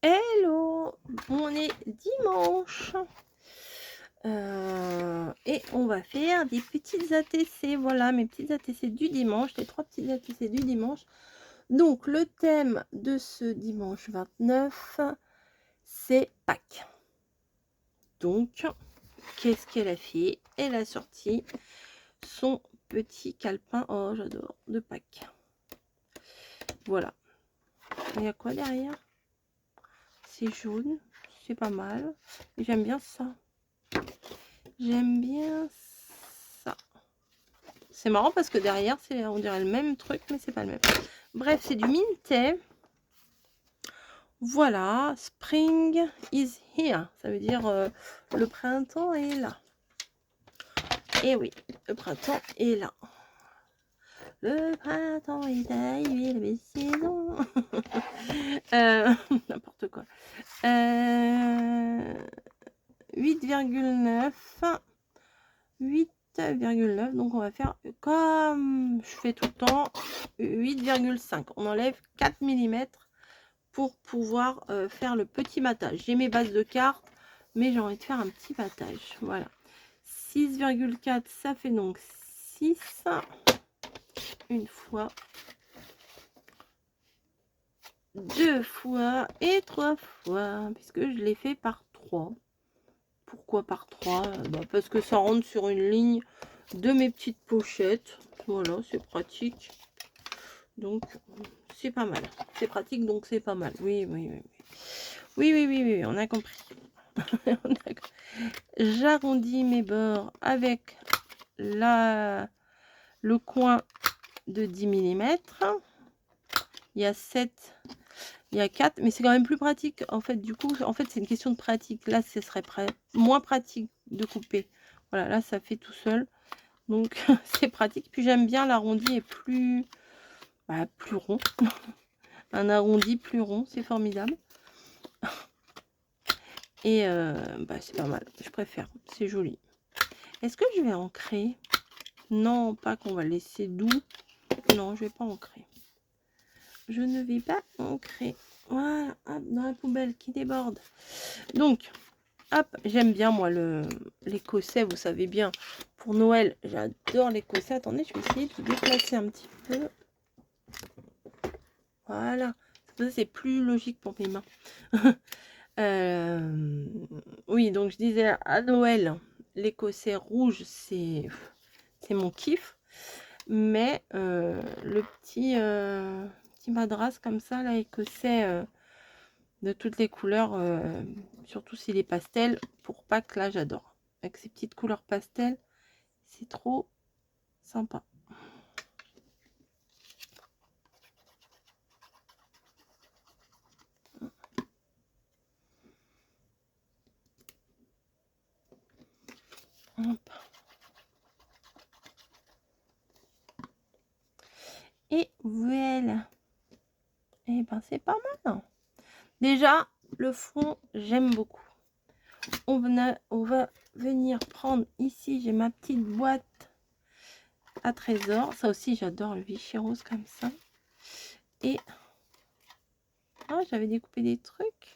Hello, on est dimanche et on va faire des petites ATC. Voilà mes petites ATC du dimanche, les 3 petites ATC du dimanche. Donc le thème de ce dimanche 29, c'est Pâques. Donc qu'est-ce qu'elle a fait? Elle a sorti son petit calepin, oh j'adore, de Pâques. Voilà. Il y a quoi derrière? C'est jaune, c'est pas mal. J'aime bien ça. J'aime bien ça. C'est marrant parce que derrière, on dirait le même truc, mais c'est pas le même. Bref, c'est du Minté. Voilà, Spring is here. Ça veut dire le printemps est là. Et oui, le printemps est là. Le printemps est arrivé, les saisons. N'importe quoi. 8,9. 8,9, donc on va faire comme je fais tout le temps, 8,5. On enlève 4 mm pour pouvoir faire le petit battage. J'ai mes bases de cartes, mais j'ai envie de faire un petit battage. Voilà, 6,4, ça fait donc 6 une fois, 2 fois et 3 fois, puisque je l'ai fait par 3. Pourquoi par 3? Parce que ça rentre sur une ligne de mes petites pochettes. Voilà, c'est pratique. Donc, c'est pas mal. C'est pratique, donc c'est pas mal. Oui, oui, oui. Oui, oui, oui, oui, on a compris. J'arrondis mes bords avec le coin de 10 mm. Il y a 7, il y a 4, mais c'est quand même plus pratique. En fait, du coup, en fait, c'est une question de pratique. Là, ce serait moins pratique de couper. Voilà, là, ça fait tout seul. Donc, c'est pratique. Puis, j'aime bien l'arrondi est plus rond. Un arrondi plus rond, c'est formidable. Et c'est pas mal. Je préfère. C'est joli. Est-ce que je vais ancrer? Non, pas qu'on va laisser doux. Non, je vais pas ancrer. Je ne vais pas ancrer. Voilà, hop, dans la poubelle qui déborde. Donc, hop, j'aime bien moi l'écossais, vous savez bien. Pour Noël, j'adore l'écossais. Attendez, je vais essayer de déplacer un petit peu. Voilà. C'est plus logique pour mes mains. Oui, donc je disais à Noël, l'écossais rouge, c'est mon kiff. Mais le petit madras comme ça, là, écossais de toutes les couleurs, surtout s'il est pastel, pour Pâques, là, j'adore. Avec ces petites couleurs pastel, c'est trop sympa. Hop. Et voilà. Et ben c'est pas mal. Hein. Déjà, le fond, j'aime beaucoup. On va venir prendre ici, j'ai ma petite boîte à trésor. Ça aussi, j'adore le Vichy rose comme ça. Et j'avais découpé des trucs.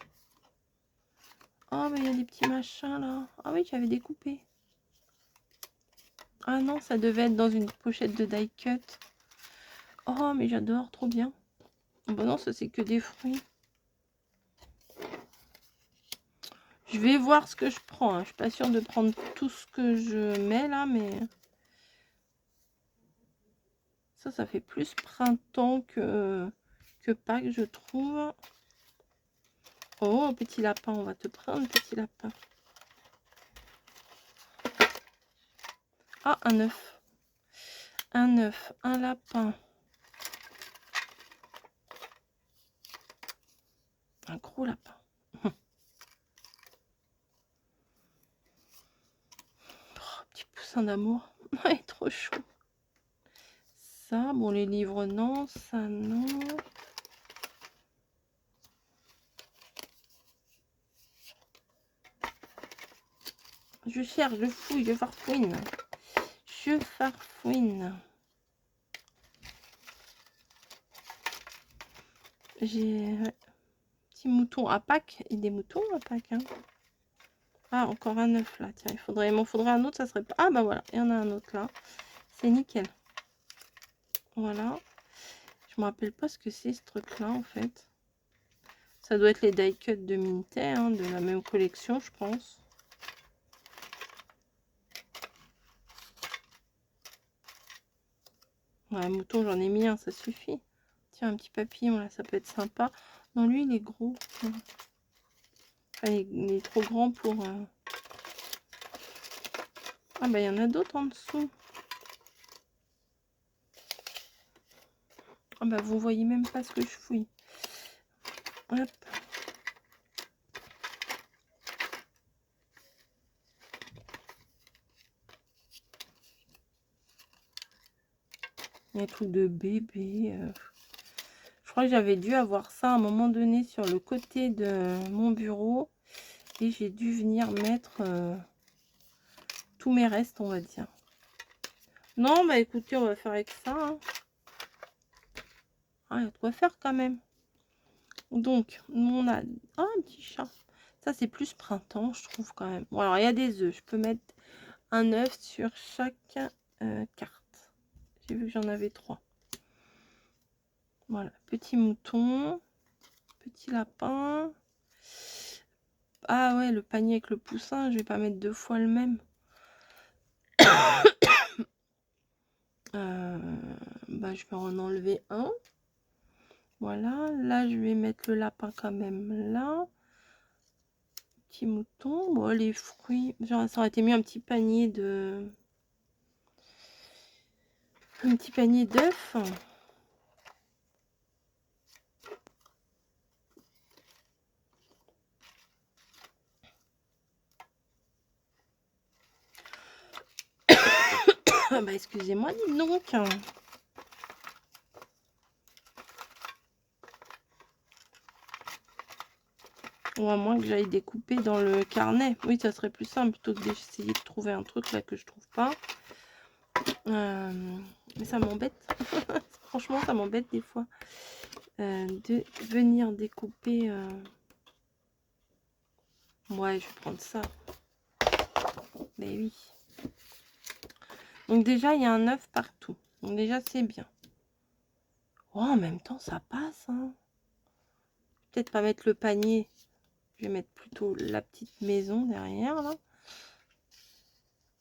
Oh, mais il y a des petits machins là. Ah oui, j'avais découpé. Ah non, ça devait être dans une pochette de die cut. Oh, mais j'adore, trop bien. Bon, non, ça c'est que des fruits. Je vais voir ce que je prends. Hein. Je suis pas sûre de prendre tout ce que je mets là, mais ça fait plus printemps que Pâques, je trouve. Oh, petit lapin, on va te prendre, petit lapin. Ah, un œuf. Un œuf, un lapin. Un gros lapin. Oh, petit poussin d'amour. Ouais, trop chaud. Ça, bon, les livres, non. Ça, non. Je cherche, je fouille, je farfouine. Je farfouine. J'ai petits moutons à Pâques. Et des moutons à Pâques, hein. Ah, encore un œuf là. Tiens, il m'en faudrait un autre, ça serait pas... Ah bah voilà, il y en a un autre là. C'est nickel. Voilà. Je me rappelle pas ce que c'est ce truc là en fait. Ça doit être les die cut de Minter, hein, de la même collection je pense. Ouais, mouton j'en ai mis un, ça suffit. Tiens, un petit papillon là, ça peut être sympa. Non, lui il est gros. Enfin, il est trop grand pour... Ah bah il y en a d'autres en dessous. Ah bah vous voyez même pas ce que je fouille. Hop. Il y a un truc de bébé. Je crois que j'avais dû avoir ça à un moment donné sur le côté de mon bureau. Et j'ai dû venir mettre tous mes restes, on va dire. Non, bah écoutez, on va faire avec ça. Hein. Ah, il y a de quoi faire quand même. Donc, on a un petit chat. Ça, c'est plus printemps, je trouve quand même. Bon, alors, il y a des œufs. Je peux mettre un œuf sur chaque carte. J'ai vu que j'en avais 3. Voilà, petit mouton, petit lapin. Ah ouais, le panier avec le poussin, je vais pas mettre 2 fois le même. Bah, je vais en enlever un. Voilà, là je vais mettre le lapin quand même là. Petit mouton. Bon, les fruits, genre, ça aurait été mieux un petit panier de... Un petit panier d'œufs. Ah bah excusez-moi, dis donc. Ou à moins que j'aille découper dans le carnet. Oui, ça serait plus simple plutôt que d'essayer de trouver un truc là que je trouve pas. Mais ça m'embête. Franchement, ça m'embête des fois de venir découper. Ouais, je vais prendre ça. Mais oui. Donc déjà, il y a un œuf partout. Donc déjà, c'est bien. Oh, en même temps, ça passe. Hein. Peut-être pas mettre le panier. Je vais mettre plutôt la petite maison derrière, là.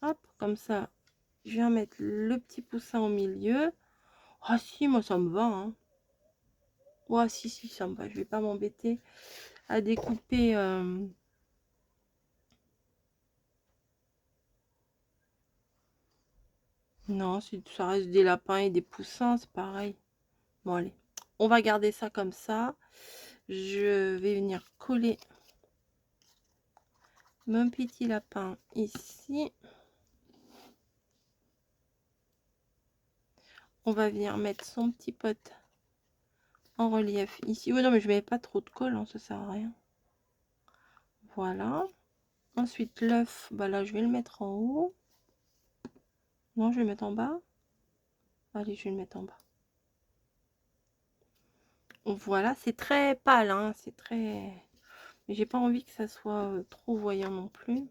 Hop, comme ça. Je viens mettre le petit poussin au milieu. Ah si, moi, ça me va. Hein. Ouais, si, ça me va. Je vais pas m'embêter à découper... Non, si ça reste des lapins et des poussins, c'est pareil. Bon, allez. On va garder ça comme ça. Je vais venir coller mon petit lapin ici. On va venir mettre son petit pote en relief ici. Oui, non, mais je mets pas trop de colle, hein, ça sert à rien. Voilà. Ensuite, l'œuf, bah là, je vais le mettre en haut. Non, je vais le mettre en bas. Allez, je vais le mettre en bas. Voilà, c'est très pâle, hein, c'est très... Mais j'ai pas envie que ça soit trop voyant non plus.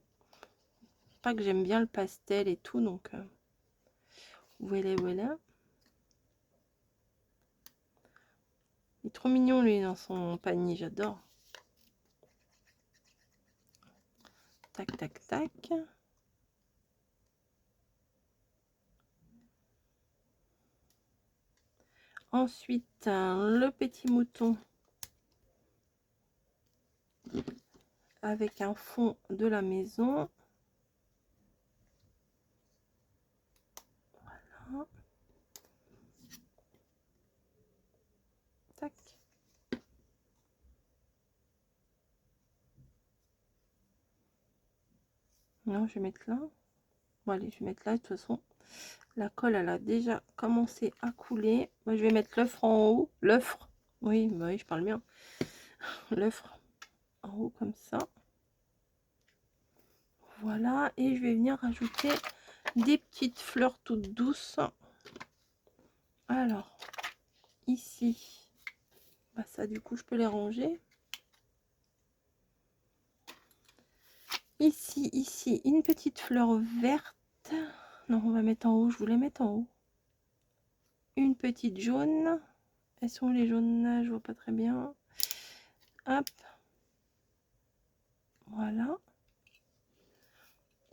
Pas que j'aime bien le pastel et tout, donc... Voilà, voilà. Il est trop mignon, lui, dans son panier, j'adore. Tac, tac, tac. Ensuite, le petit mouton avec un fond de la maison. Voilà. Tac. Non, je vais mettre là. Bon, allez, je vais mettre là. De toute façon, la colle, elle a déjà commencé à couler. Moi, je vais mettre l'œuf en haut. L'œuf. Oui, bah oui, je parle bien. L'œuf en haut comme ça. Voilà. Et je vais venir rajouter des petites fleurs toutes douces. Alors, ici, bah ça, du coup, je peux les ranger. Ici, une petite fleur verte. Non, on va mettre en haut, je voulais mettre en haut. Une petite jaune. Elles sont les jaunes là, je vois pas très bien. Hop. Voilà.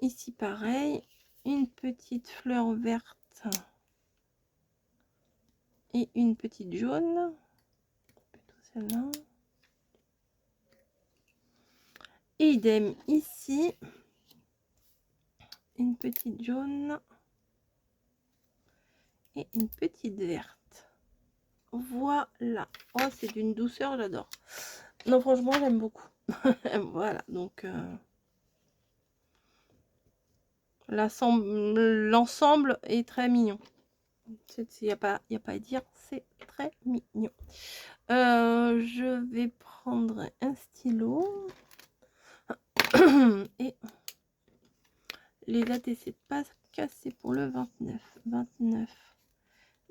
Ici, pareil. Une petite fleur verte. Et une petite jaune. Plutôt celle-là. Idem ici. Une petite jaune. Et une petite verte. Voilà. Oh, c'est d'une douceur, j'adore. Non, franchement, j'aime beaucoup. Voilà, donc l'ensemble est très mignon. Il n'y a pas à dire, c'est très mignon. Je vais prendre un stylo et les ATC pas cassés pour le 29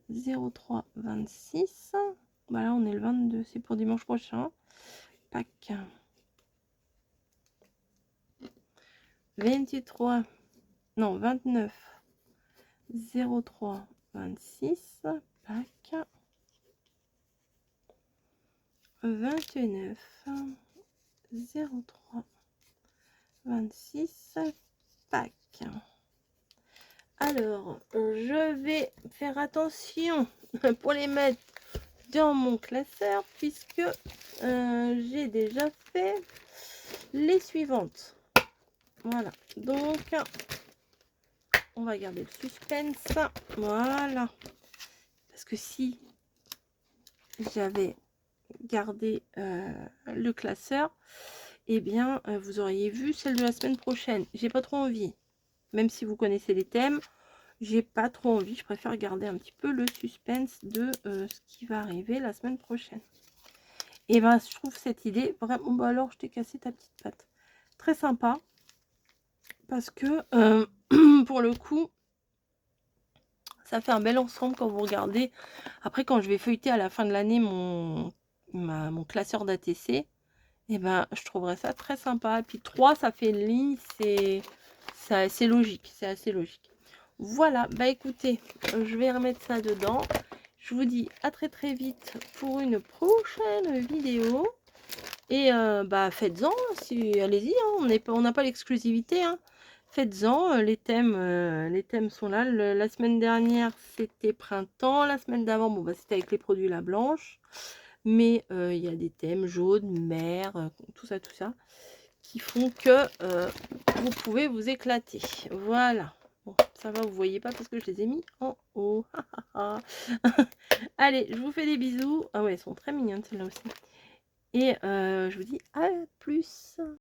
03 26. Voilà, on est le 22, c'est pour dimanche prochain. Pack 23, non 29 03 26. Pack 29 03 26. Pack. Alors, je vais faire attention pour les mettre dans mon classeur puisque j'ai déjà fait les suivantes. Voilà, donc on va garder le suspense. Voilà, parce que si j'avais gardé le classeur, eh bien vous auriez vu celle de la semaine prochaine. J'ai pas trop envie, même si vous connaissez les thèmes, j'ai pas trop envie. Je préfère garder un petit peu le suspense de ce qui va arriver la semaine prochaine. Et ben je trouve cette idée vraiment. Bah alors je t'ai cassé ta petite patte. Très sympa parce que pour le coup ça fait un bel ensemble quand vous regardez. Après, quand je vais feuilleter à la fin de l'année mon classeur d'ATC, et ben je trouverais ça très sympa. Et puis 3, ça fait une ligne, c'est assez logique, c'est assez logique. Voilà, bah écoutez, je vais remettre ça dedans. Je vous dis à très très vite pour une prochaine vidéo. Et bah faites-en, si, allez-y, hein, on n'a pas l'exclusivité. Hein. Faites-en, les thèmes sont là. La semaine dernière, c'était printemps. La semaine d'avant, bon, bah, c'était avec les produits La Blanche. Mais il y a des thèmes jaunes, mer, tout ça, qui font que vous pouvez vous éclater. Voilà. Bon, ça va, vous voyez pas parce que je les ai mis en haut. Allez, je vous fais des bisous. Ah ouais, elles sont très mignonnes celles-là aussi. Et je vous dis à plus.